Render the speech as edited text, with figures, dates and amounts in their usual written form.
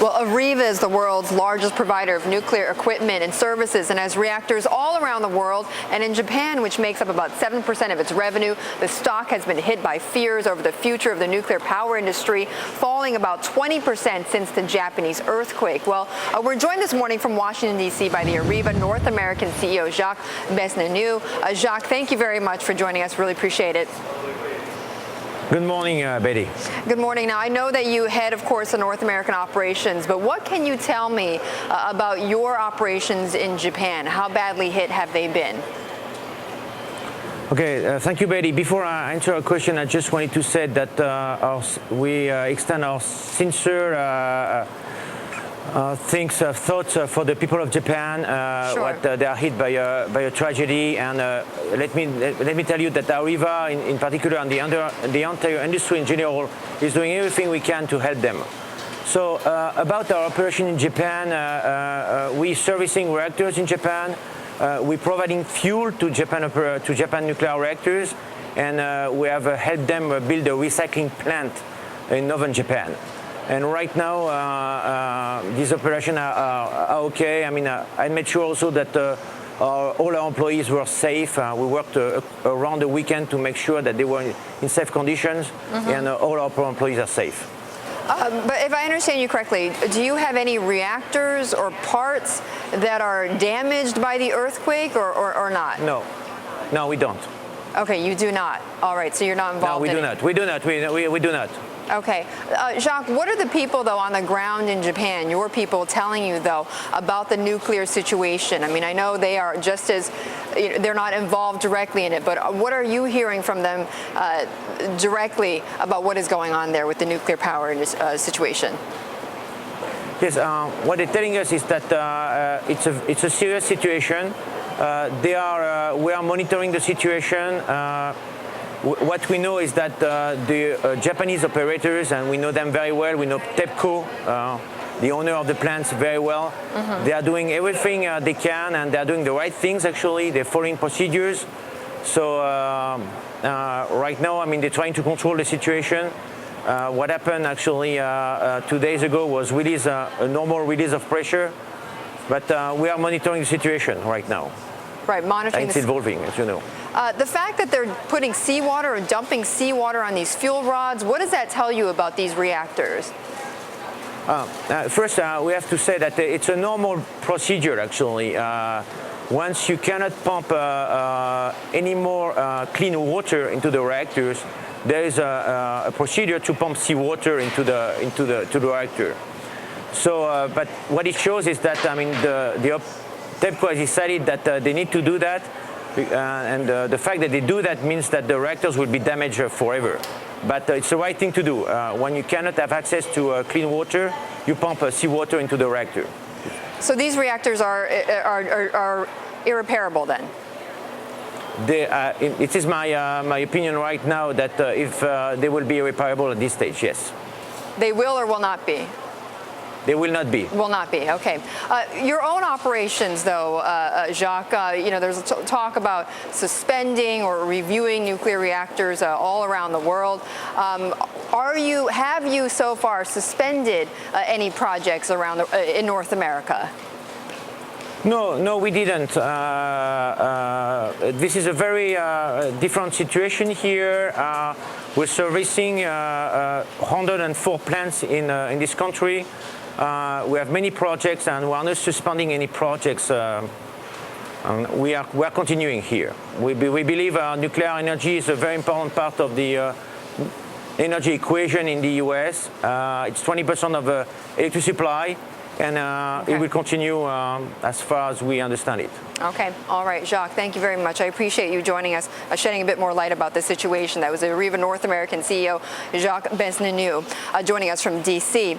Well, Areva is the world's largest provider of nuclear equipment and services and has reactors all around the world. And in Japan, which makes up about 7% of its revenue, the stock has been hit by fears over the future of the nuclear power industry, falling about 20% since the Japanese earthquake. Well, we're joined this morning from Washington, D.C. by the Areva North American CEO, Jacques Besnainou. Jacques, thank you very much for joining us. Really appreciate it. Good morning, Betty. Good morning. Now, I know that you head, of course, the North American operations, but what can you tell me about your operations in Japan? How badly hit have they been? Okay, thank you, Betty. Before I answer a question, I just wanted to say that we extend our sincere thoughts for the people of Japan. Sure. What they are hit by a tragedy, and let me tell you that Areva, in particular, and the entire industry in general, is doing everything we can to help them. So about our operation in Japan, we're servicing reactors in Japan. We're providing fuel to Japan nuclear reactors, and we have helped them build a recycling plant in northern Japan. And right now, these operations are okay. I mean, I made sure also that all our employees were safe. We worked around the weekend to make sure that they were in safe conditions, and all our employees are safe. But if I understand you correctly, do you have any reactors or parts that are damaged by the earthquake or not? No, we don't. Okay, you do not. All right, so you're not involved in it. We do not. We do not. Okay. Jacques, what are the people, though, on the ground in Japan, your people, telling you, though, about the nuclear situation? I mean, I know they are just as, they're not involved directly in it, but what are you hearing from them directly about what is going on there with the nuclear power situation? Yes, what they're telling us is that it's a serious situation. We are monitoring the situation. What we know is that the Japanese operators, and we know them very well, we know TEPCO, the owner of the plants, very well. They are doing everything they can, and they are doing the right things, actually. They're following procedures. So right now, I mean, they're trying to control the situation. What happened, actually, 2 days ago was a normal release of pressure. But we are monitoring the situation right now. Right, monitoring. It's evolving, as you know. The fact that they're putting seawater or dumping seawater on these fuel rods, what does that tell you about these reactors? First, we have to say that it's a normal procedure, actually. Once you cannot pump any more clean water into the reactors, there is a procedure to pump seawater into the reactor. So, but what it shows is that, I mean, the TEPCO has decided that they need to do that, and the fact that they do that means that the reactors will be damaged forever. But it's the right thing to do. When you cannot have access to clean water, you pump seawater into the reactor. So these reactors are irreparable then? It is my opinion right now that if they will be irreparable at this stage, yes. They will or will not be? They will not be. Will not be, okay. Your own operations, though, Jacques, there's talk about suspending or reviewing nuclear reactors all around the world. Have you so far suspended any projects in North America? No, we didn't. This is a very different situation here. We're servicing 104 plants in this country. We have many projects, and we are not suspending any projects. We are continuing here. We believe nuclear energy is a very important part of the energy equation in the U.S. It's 20% of the electricity supply, and it will continue as far as we understand it. Okay. All right, Jacques, thank you very much. I appreciate you joining us, shedding a bit more light about the situation. That was the Areva North American CEO, Jacques Besnainou, joining us from D.C.